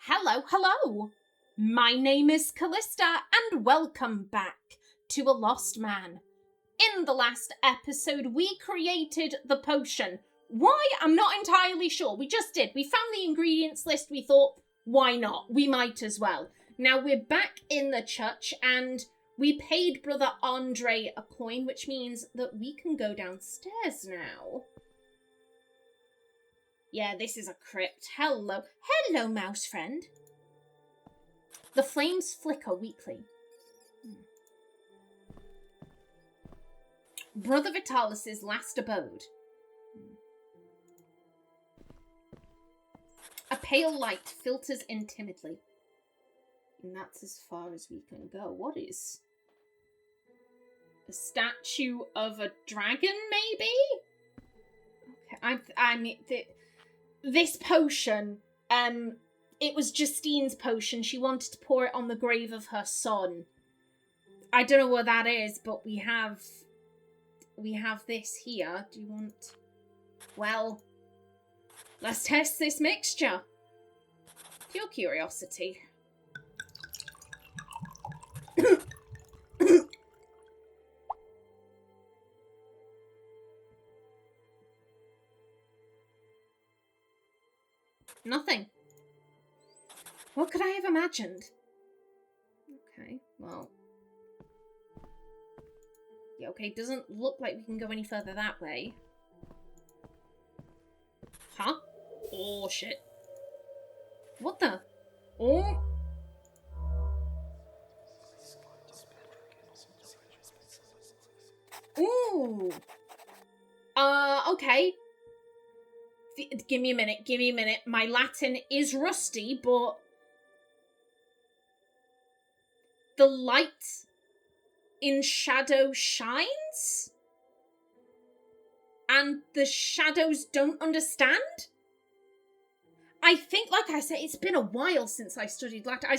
Hello. My name is Callista, and welcome back to A Lost Man. In the last episode, we created the potion. Why? I'm not entirely sure. We just did. We found the ingredients list. We thought, why not? We might as well. Now we're back in the church, and we paid Brother Andre a coin, which means that we can go downstairs now. Yeah, this is a crypt. Hello, mouse friend. The flames flicker weakly. Brother Vitalis' last abode. A pale light filters in timidly. And that's as far as we can go. What is? A statue of a dragon, maybe? Okay, I mean, this potion, it was Justine's potion. She wanted to pour it on the grave of her son. I don't know what that is, but we have this here. Do you want? Well, let's test this mixture. Pure curiosity. Nothing. What could I have imagined? Okay, well. Yeah, okay, doesn't look like we can go any further that way. Huh? Oh, shit. What the? Oh. Ooh. Okay. Give me a minute. My Latin is rusty, but the light in shadow shines? And the shadows don't understand? I think, like I said, it's been a while since I studied Latin. I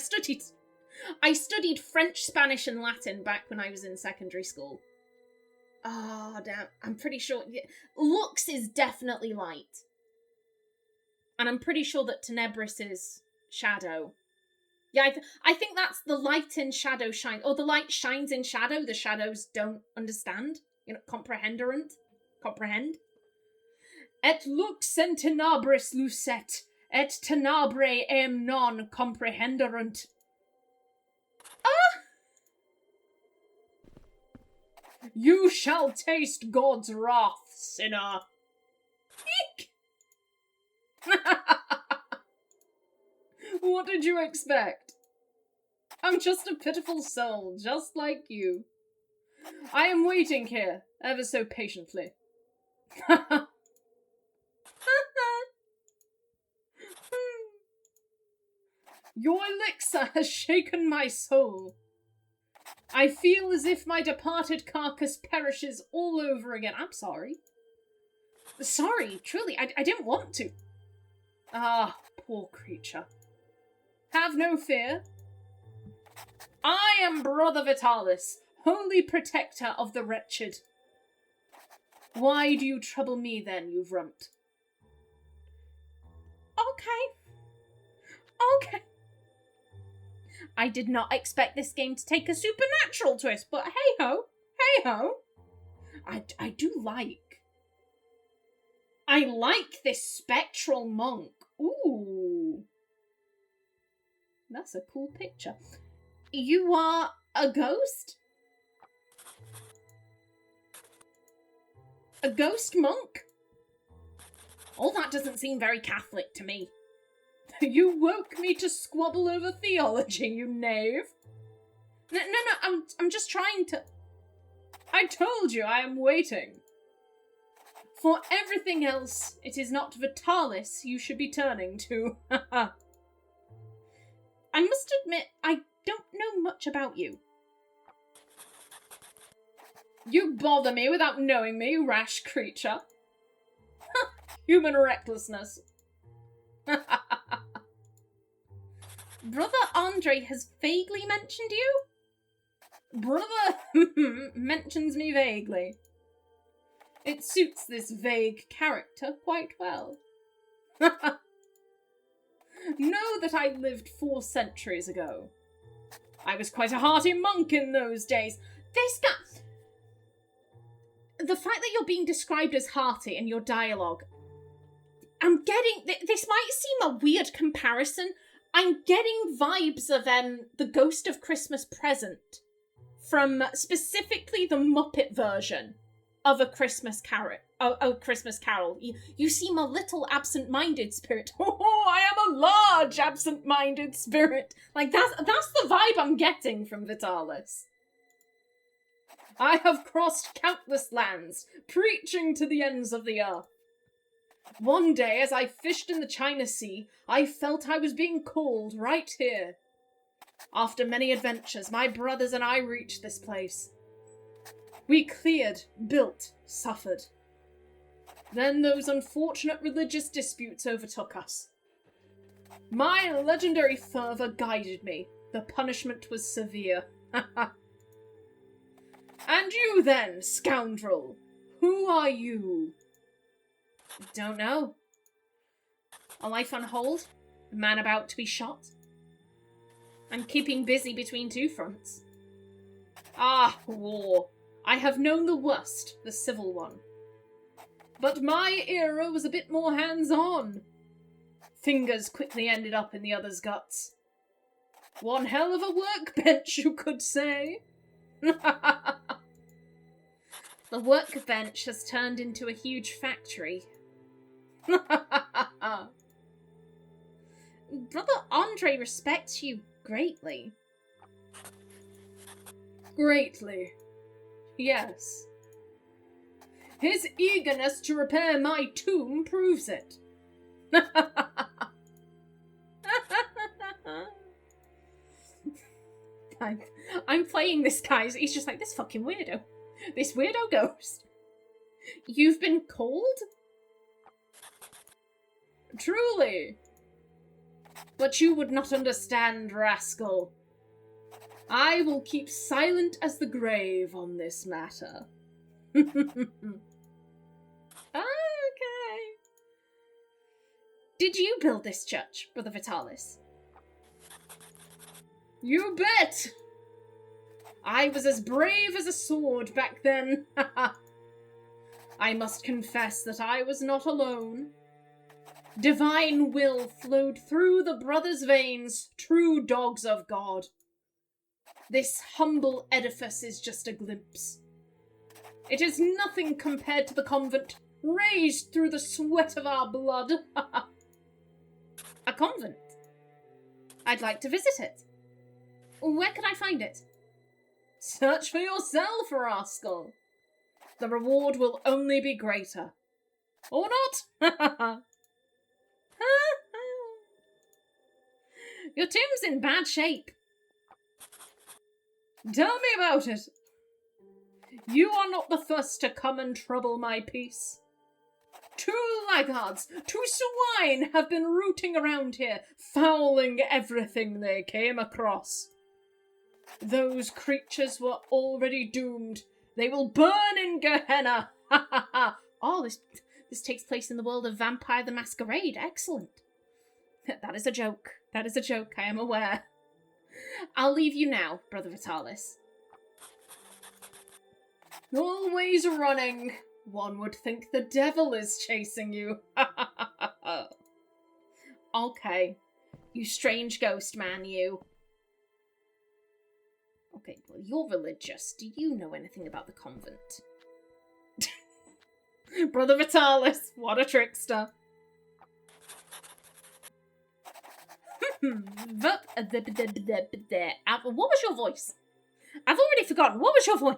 studied French, Spanish, and Latin back when I was in secondary school. Oh, damn. I'm pretty sure... Lux is definitely light. And I'm pretty sure that Tenebris is shadow. Yeah, I think that's the light in shadow shine. Or the light shines in shadow, the shadows don't understand. You know, comprehend. Et lux in tenebris lucet, et tenebrae em non comprehenderunt. Ah! You shall taste God's wrath, sinner. Eek! What did you expect? I'm just a pitiful soul, just like you. I am waiting here, ever so patiently. Your elixir has shaken my soul. I feel as if my departed carcass perishes all over again. I'm sorry. Sorry, truly, I didn't want to. Ah, poor creature. Have no fear. I am Brother Vitalis, holy protector of the wretched. Why do you trouble me then, you runt? Okay. I did not expect this game to take a supernatural twist, but hey-ho. I like this spectral monk. Ooh. That's a cool picture. You are a ghost? A ghost monk? Oh, that doesn't seem very Catholic to me. You woke me to squabble over theology, you knave. No, I'm just trying to... I told you I am waiting. For everything else, it is not Vitalis you should be turning to. I must admit, I don't know much about you. You bother me without knowing me, you rash creature. Human recklessness. Brother Andre has vaguely mentioned you? Brother mentions me vaguely. It suits this vague character quite well. Know that I lived 4 centuries ago. I was quite a hearty monk in those days. This guy... The fact that you're being described as hearty in your dialogue, I'm getting... This might seem a weird comparison. I'm getting vibes of the Ghost of Christmas Present from specifically the Muppet version of A Christmas Carol. Christmas Carol. You seem a little absent-minded spirit. Oh, I am a large absent-minded spirit. Like, that's the vibe I'm getting from Vitalis. I have crossed countless lands, preaching to the ends of the earth. One day, as I fished in the China Sea, I felt I was being called right here. After many adventures, my brothers and I reached this place. We cleared, built, suffered. Then those unfortunate religious disputes overtook us. My legendary fervor guided me. The punishment was severe. And you then, scoundrel? Who are you? Don't know. A life on hold? A man about to be shot? I'm keeping busy between 2 fronts. Ah, war. I have known the worst, the civil one. But my era was a bit more hands-on. Fingers quickly ended up in the other's guts. One hell of a workbench, you could say. The workbench has turned into a huge factory. Brother Andre respects you greatly. Greatly. Yes. His eagerness to repair my tomb proves it. I'm playing this guy. He's just like, this fucking weirdo. This weirdo ghost. You've been called? Truly. But you would not understand, rascal. I will keep silent as the grave on this matter. Okay. Did you build this church, Brother Vitalis? You bet! I was as brave as a sword back then. I must confess that I was not alone. Divine will flowed through the brothers' veins, true dogs of God. This humble edifice is just a glimpse. It is nothing compared to the convent, raised through the sweat of our blood. A convent? I'd like to visit it. Where can I find it? Search for yourself, rascal. The reward will only be greater. Or not? Your tomb's in bad shape. Tell me about it. You are not the first to come and trouble my peace. 2 laggards, 2 swine have been rooting around here, fouling everything they came across. Those creatures were already doomed. They will burn in Gehenna. Ha ha ha. Oh, this takes place in the world of Vampire the Masquerade. Excellent. That is a joke. That is a joke, I am aware. I'll leave you now, Brother Vitalis. Always running. One would think the devil is chasing you. Okay. You strange ghost man, you. Okay, well, you're religious. Do you know anything about the convent? Brother Vitalis, what a trickster. What was your voice? I've already forgotten. What was your voice?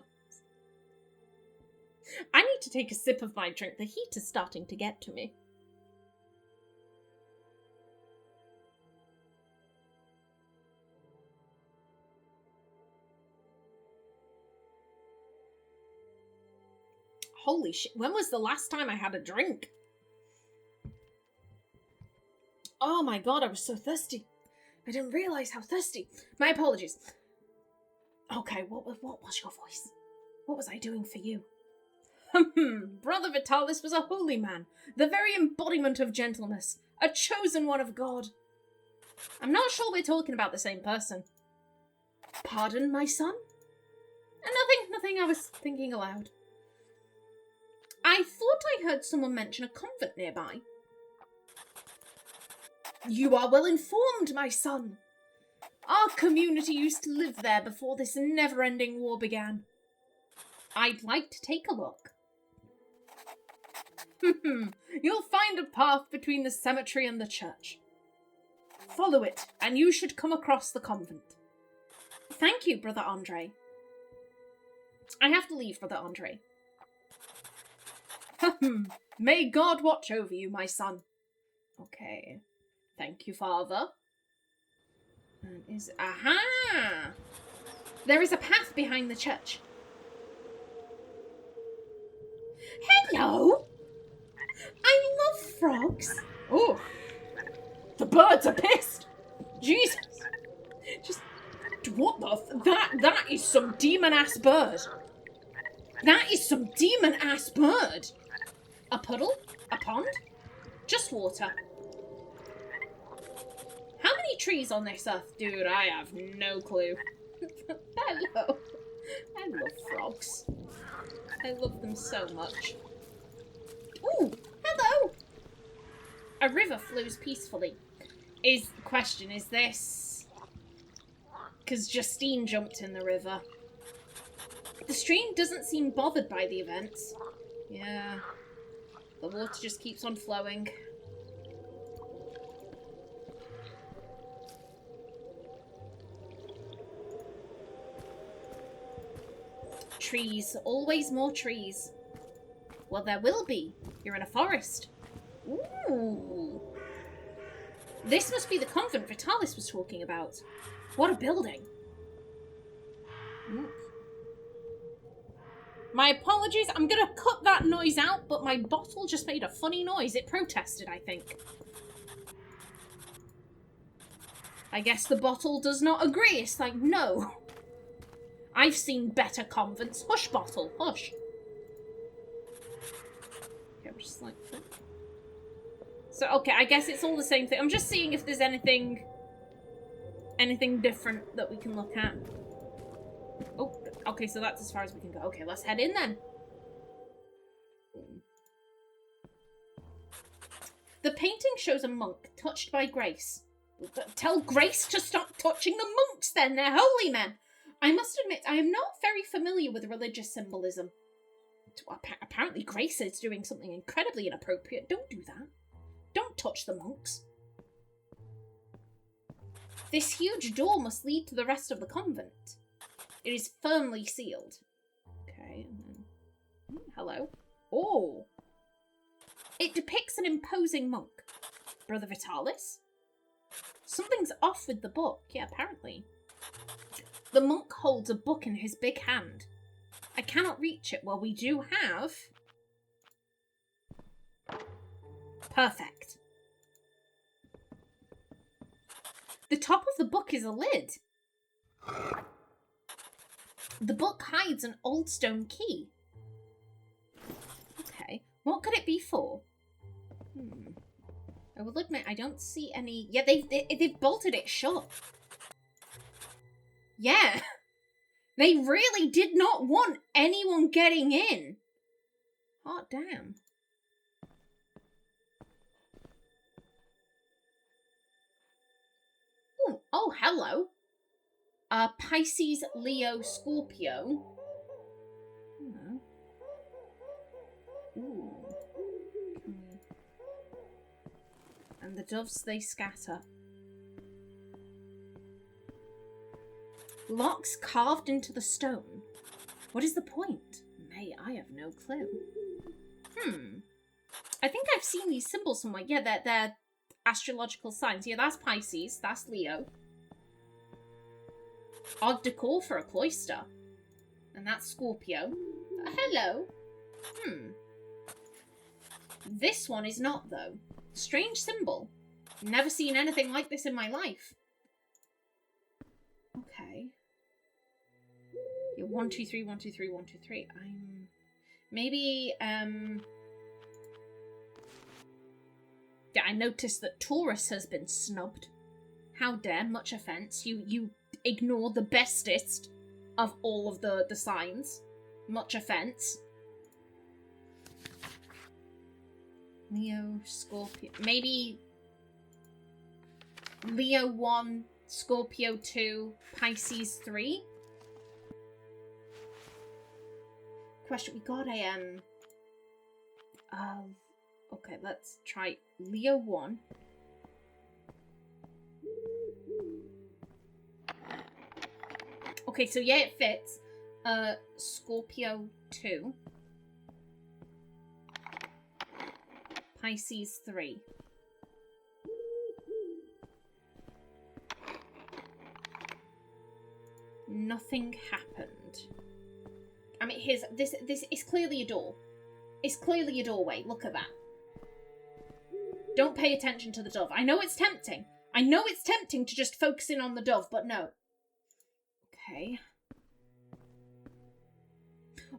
I need to take a sip of my drink. The heat is starting to get to me. Holy shit, when was the last time I had a drink? Oh my god, I was so thirsty. I didn't realise how thirsty. My apologies. Okay, what was your voice? What was I doing for you? Brother Vitalis was a holy man, the very embodiment of gentleness, a chosen one of God. I'm not sure we're talking about the same person. Pardon, my son? Nothing, I was thinking aloud. I thought I heard someone mention a convent nearby. You are well informed, my son. Our community used to live there before this never-ending war began. I'd like to take a look. You'll find a path between the cemetery and the church. Follow it, and you should come across the convent. Thank you, Brother Andre. I have to leave, Brother Andre. May God watch over you, my son. Okay. Thank you, Father. Aha! There is a path behind the church. Hello! I love frogs. Oh. The birds are pissed. Jesus. Just... What the... That is some demon-ass bird. That is some demon-ass bird. A puddle? A pond? Just water. How many trees on this earth? Dude, I have no clue. Hello. I love frogs. I love them so much. Ooh, hello. A river flows peacefully. Is this... Because Justine jumped in the river. The stream doesn't seem bothered by the events. Yeah. The water just keeps on flowing. Trees. Always more trees. Well, there will be. You're in a forest. Ooh. This must be the convent Vitalis was talking about. What a building. Ooh. My apologies. I'm going to cut that noise out, but my bottle just made a funny noise. It protested, I think. I guess the bottle does not agree. It's like, no. I've seen better convents. Hush, bottle. Hush. Okay, we're just like... So, okay, I guess it's all the same thing. I'm just seeing if there's anything different that we can look at. Oh, okay, so that's as far as we can go. Okay, let's head in then. The painting shows a monk touched by grace. Tell Grace to stop touching the monks then, they're holy men. I must admit, I am not very familiar with religious symbolism. Apparently Grace is doing something incredibly inappropriate. Don't do that. Don't touch the monks. This huge door must lead to the rest of the convent. It is firmly sealed. Okay, and then... hello. Oh! It depicts an imposing monk. Brother Vitalis? Something's off with the book. Yeah, apparently. The monk holds a book in his big hand. I cannot reach it. Well, we do have... Perfect. The top of the book is a lid. The book hides an old stone key. Okay. What could it be for? I will admit, I don't see any... Yeah, they've bolted it shut. Yeah. They really did not want anyone getting in. Hot damn. Ooh, oh, hello. Pisces, Leo, Scorpio. Ooh. And the doves, they scatter. Locks carved into the stone. What is the point? May, I have no clue. I think I've seen these symbols somewhere. Yeah, they're astrological signs. Yeah, that's Pisces. That's Leo. Odd decor for a cloister. And that's Scorpio. Hello. This one is not, though. Strange symbol. Never seen anything like this in my life. Okay. Yeah, 1, 2, 3, 1, 2, 3, 1, 2, 3. Maybe, Yeah, I noticed that Taurus has been snubbed. How dare, much offence. You ignore the bestest of all of the signs. Much offence. Leo, Scorpio... Maybe... Leo 1, Scorpio 2, Pisces 3? Question, we got a, okay, let's try Leo 1. Okay, so yeah, it fits. Scorpio 2. Pisces 3. Nothing happened. I mean, this is clearly a door. It's clearly a doorway. Look at that. Don't pay attention to the dove. I know it's tempting. I know it's tempting to just focus in on the dove, but no. Okay.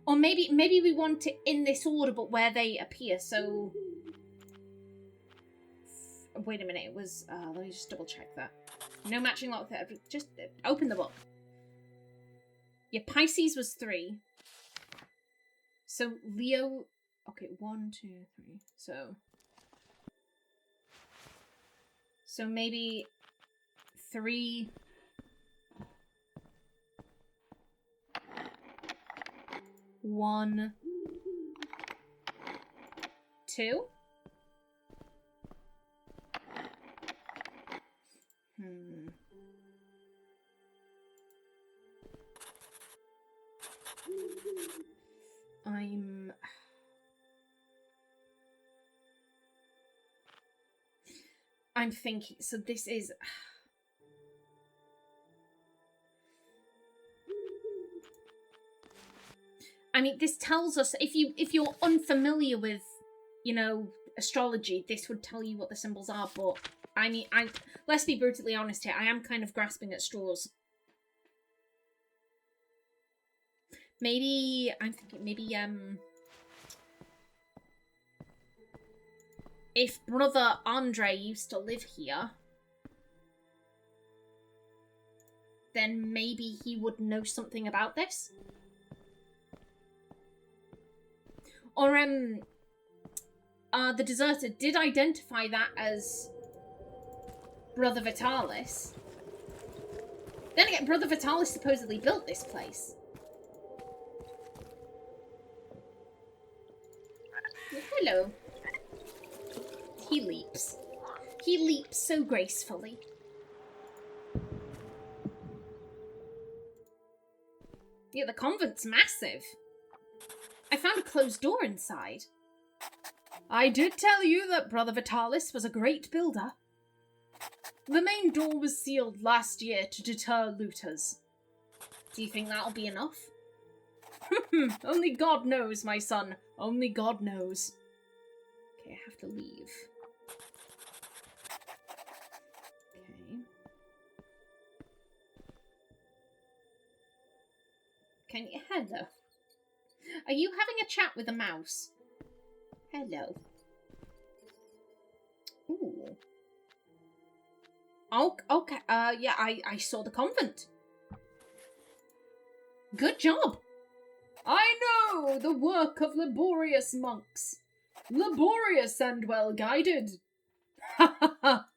Or maybe we want it in this order, but where they appear, so... Wait a minute, it was... let me just double check that. No matching lock there. Just open the book. Yeah, Pisces was 3. So, Leo... Okay, 1, 2, 3. So maybe 3... 1, 2. I'm thinking, so this is... I mean, this tells us, if you're unfamiliar with, you know, astrology, this would tell you what the symbols are, but, I mean, let's be brutally honest here, I am kind of grasping at straws. Maybe, I'm thinking, maybe, if Brother Andre used to live here, then maybe he would know something about this? Or, the deserter did identify that as Brother Vitalis. Then again, Brother Vitalis supposedly built this place. Hello. He leaps. He leaps so gracefully. Yeah, the convent's massive. I found a closed door inside. I did tell you that Brother Vitalis was a great builder. The main door was sealed last year to deter looters. Do you think that'll be enough? Only God knows, my son. Only God knows. Okay, I have to leave. Okay. Can you... Hello. Are you having a chat with a mouse? Hello. Ooh. Oh, okay. Yeah, I saw the convent. Good job. I know the work of laborious monks. Laborious and well guided. Ha ha ha.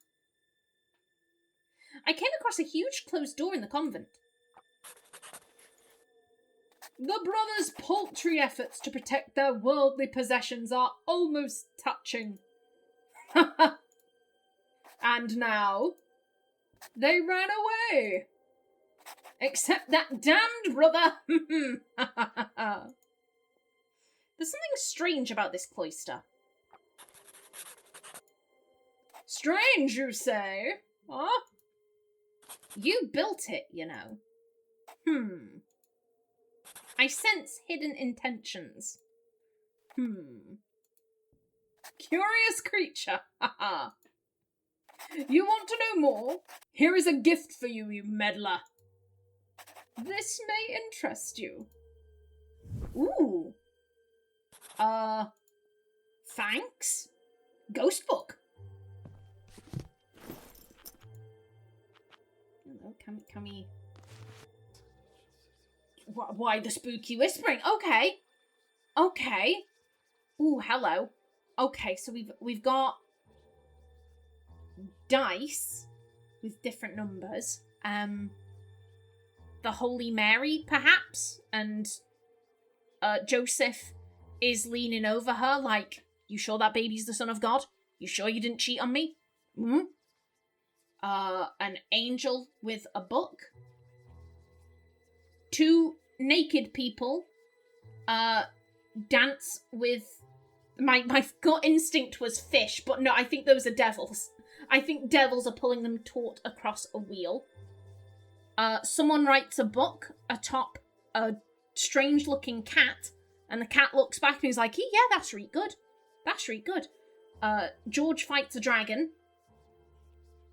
I came across a huge closed door in the convent. The brothers' paltry efforts to protect their worldly possessions are almost touching. Ha ha. And now, they ran away. Except that damned brother. There's something strange about this cloister. Strange, you say? Huh? You built it, you know. I sense hidden intentions. Curious creature. Haha. You want to know more? Here is a gift for you, you meddler. This may interest you. Ooh. Thanks. Ghost book. Oh, can we... Why the spooky whispering? Okay. Okay. Ooh, hello. Okay, so we've got dice with different numbers. The Holy Mary, perhaps? And Joseph is leaning over her like, you sure that baby's the son of God? You sure you didn't cheat on me? Hmm? An angel with a book. 2 naked people dance with... My gut instinct was fish, but no, I think those are devils. I think devils are pulling them taut across a wheel. Someone writes a book atop a strange-looking cat, and the cat looks back and he's like, yeah, that's really good. That's really good. George fights a dragon.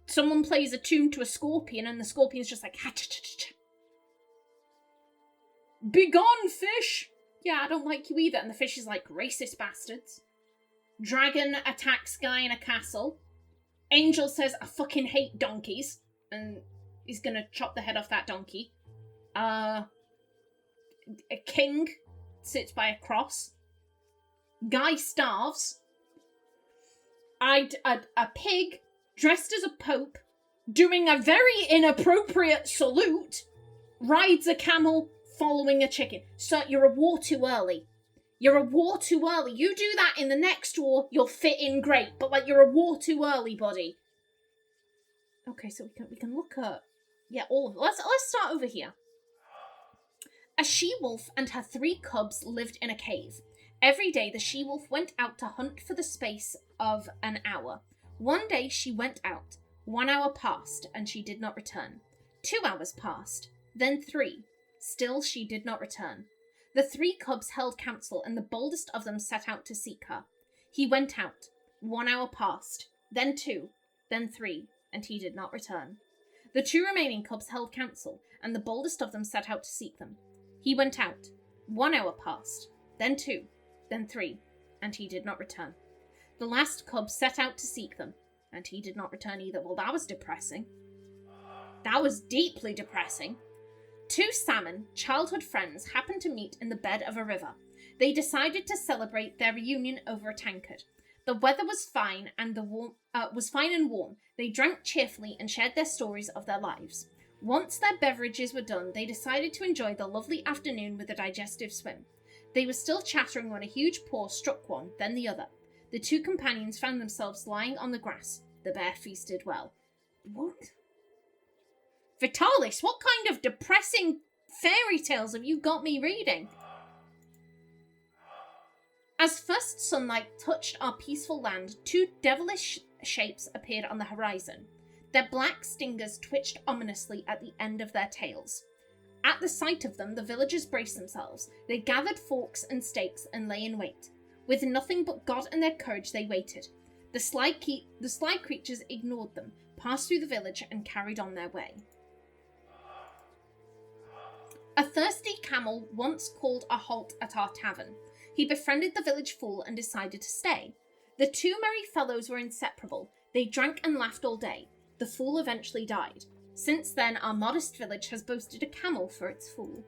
Someone plays a tune to a scorpion, and the scorpion's just like, ha-cha-cha-cha. Begone, fish! Yeah, I don't like you either. And the fish is like, racist bastards. Dragon attacks guy in a castle. Angel says, I fucking hate donkeys. And he's gonna chop the head off that donkey. A king sits by a cross. Guy starves. A pig dressed as a pope, doing a very inappropriate salute, rides a camel following a chicken. Sir, you're a war too early. You're a war too early. You do that in the next war, you'll fit in great. But, like, you're a war too early, buddy. Okay, so we can look at... Yeah, all of it. Let's start over here. A she-wolf and her 3 cubs lived in a cave. Every day, the she-wolf went out to hunt for the space of an hour. One day, she went out. 1 hour passed, and she did not return. 2 hours passed. Then 3. Still, she did not return. The 3 cubs held council, and the boldest of them set out to seek her. He went out. 1 hour passed. Then 2. Then 3. And he did not return. The 2 remaining cubs held council, and the boldest of them set out to seek them. He went out. 1 hour passed. Then 2. Then 3. And he did not return. The last cub set out to seek them, and he did not return either. Well, that was depressing. That was deeply depressing. 2 salmon, childhood friends, happened to meet in the bed of a river. They decided to celebrate their reunion over a tankard. The weather was fine and warm. They drank cheerfully and shared their stories of their lives. Once their beverages were done, they decided to enjoy the lovely afternoon with a digestive swim. They were still chattering when a huge paw struck one, then the other. The 2 companions found themselves lying on the grass. The bear feasted well. What? Vitalis, what kind of depressing fairy tales have you got me reading? As first sunlight touched our peaceful land, 2 devilish shapes appeared on the horizon. Their black stingers twitched ominously at the end of their tails. At the sight of them, the villagers braced themselves. They gathered forks and stakes and lay in wait. With nothing but God and their courage, they waited. The sly creatures ignored them, passed through the village, and carried on their way. A thirsty camel once called a halt at our tavern. He befriended the village fool and decided to stay. The 2 merry fellows were inseparable. They drank and laughed all day. The fool eventually died. Since then, our modest village has boasted a camel for its fool.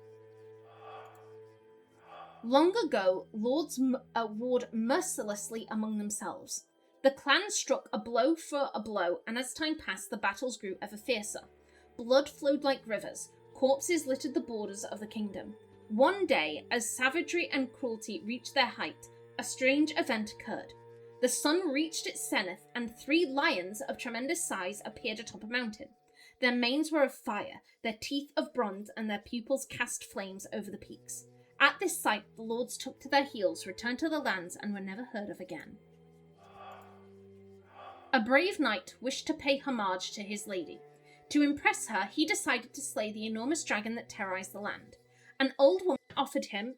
Long ago, lords warred mercilessly among themselves. The clans struck a blow for a blow, and as time passed, the battles grew ever fiercer. Blood flowed like rivers. Corpses littered the borders of the kingdom. One day, as savagery and cruelty reached their height, a strange event occurred. The sun reached its zenith, and 3 lions of tremendous size appeared atop a mountain. Their manes were of fire, their teeth of bronze, and their pupils cast flames over the peaks. At this sight, the lords took to their heels, returned to the lands, and were never heard of again. A brave knight wished to pay homage to his lady. To impress her, he decided to slay the enormous dragon that terrorized the land. An old woman offered him...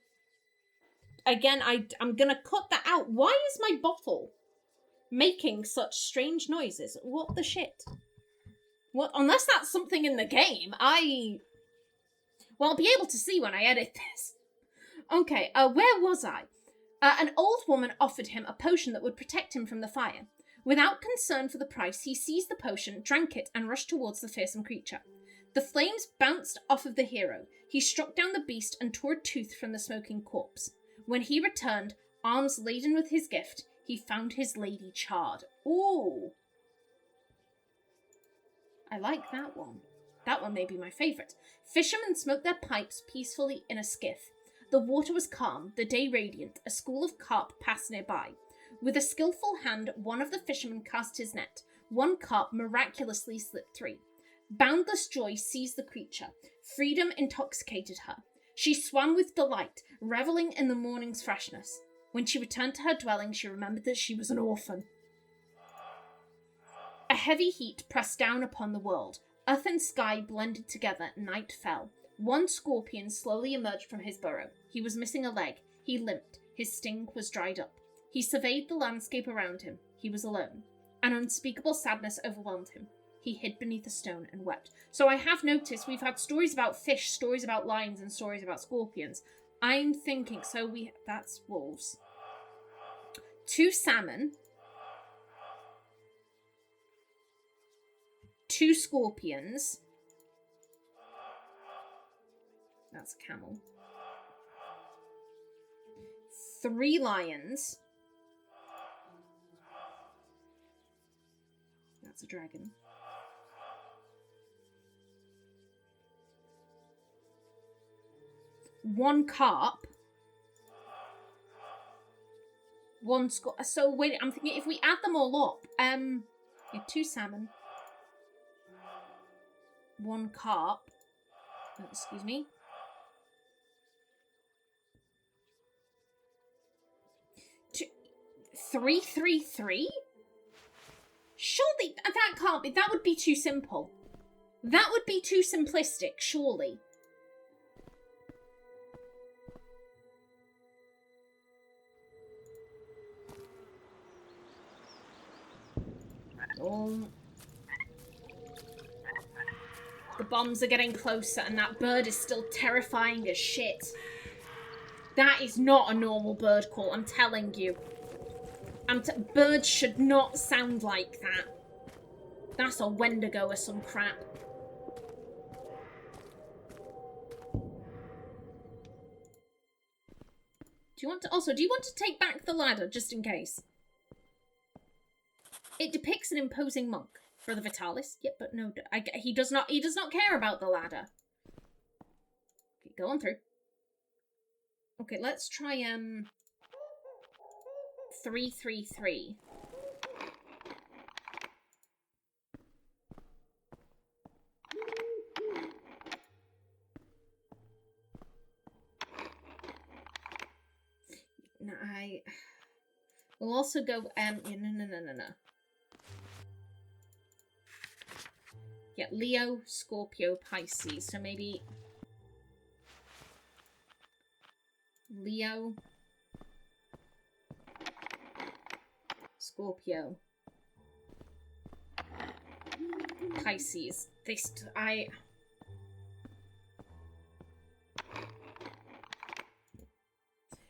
Again, I'm gonna cut that out. Why is my bottle making such strange noises? What the shit? What? Unless that's something in the game, well, I'll be able to see when I edit this. Okay, where was I? An old woman offered him a potion that would protect him from the fire. Without concern for the price, he seized the potion, drank it, and rushed towards the fearsome creature. The flames bounced off of the hero. He struck down the beast and tore a tooth from the smoking corpse. When he returned, arms laden with his gift, he found his lady charred. Ooh. I like that one. That one may be my favourite. Fishermen smoked their pipes peacefully in a skiff. The water was calm, the day radiant. A school of carp passed nearby. With a skillful hand, one of the fishermen cast his net. One carp miraculously slipped free. Boundless joy seized the creature. Freedom intoxicated her. She swam with delight, reveling in the morning's freshness. When she returned to her dwelling, she remembered that she was an orphan. A heavy heat pressed down upon the world. Earth and sky blended together. Night fell. One scorpion slowly emerged from his burrow. He was missing a leg. He limped. His sting was dried up. He surveyed the landscape around him. He was alone. An unspeakable sadness overwhelmed him. He hid beneath a stone and wept. So I have noticed we've had stories about fish, stories about lions, and stories about scorpions. I'm thinking, that's wolves. 2 salmon. 2 scorpions. That's a camel. 3 lions. That's a dragon. 1 carp. 1 so wait, I'm thinking if we add them all up, 2 salmon. 1 carp. Oh, excuse me. 333? Surely that can't be. That would be too simple. That would be too simplistic, surely. Oh. The bombs are getting closer and that bird is still terrifying as shit. That is not a normal bird call, I'm telling you. Birds should not sound like that. That's a Wendigo or some crap. Do you want to take back the ladder, just in case? It depicts an imposing monk. Brother Vitalis? Yep, but no, he does not care about the ladder. Okay, go on through. Okay, let's try, 333. No, we'll also go, no. Yeah, Leo, Scorpio, Pisces. So maybe Leo, Scorpio, Pisces.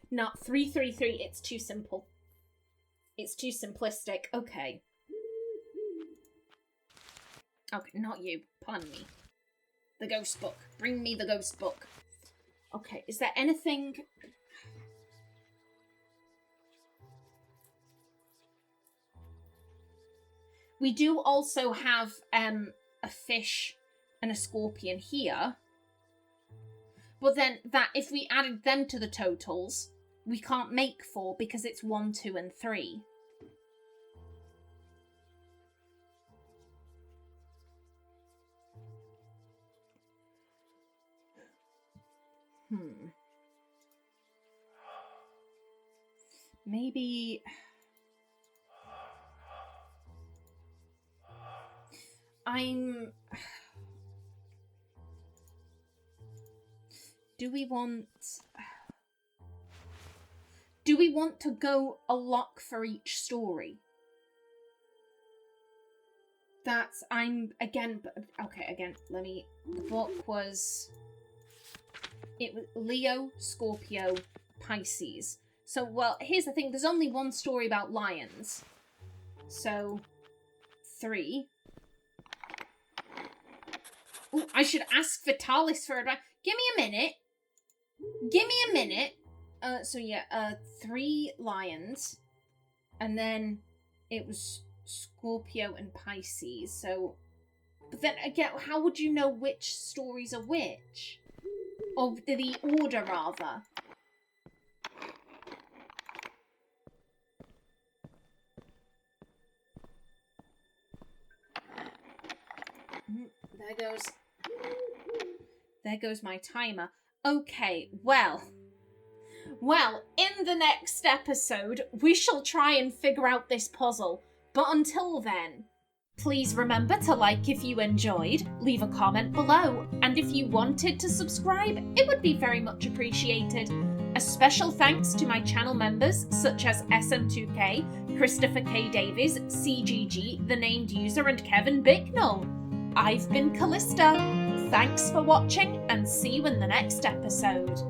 No, 333, it's too simple. It's too simplistic. Okay. Okay, not you. Pardon me. The ghost book. Bring me the ghost book. Okay, is there anything... We do also have a fish and a scorpion here. But then if we added them to the totals, we can't make 4 because it's 1, 2, and 3. Maybe... Do we want to go a lock for each story? Again, the book was... It was Leo, Scorpio, Pisces. So, well, here's the thing. There's only 1 story about lions. So, 3. Ooh, I should ask Vitalis for advice. Give me a minute. Give me a minute. So yeah, 3 lions. And then it was Scorpio and Pisces. So, but then again, how would you know which stories are which? Or the order, rather. There goes my timer. Okay, well, in the next episode, we shall try and figure out this puzzle. But until then, please remember to like if you enjoyed, leave a comment below, and if you wanted to subscribe, it would be very much appreciated. A special thanks to my channel members such as SM2K, Christopher K. Davies, CGG, The Named User, and Kevin Bicknell. I've been Callista. Thanks for watching, and see you in the next episode.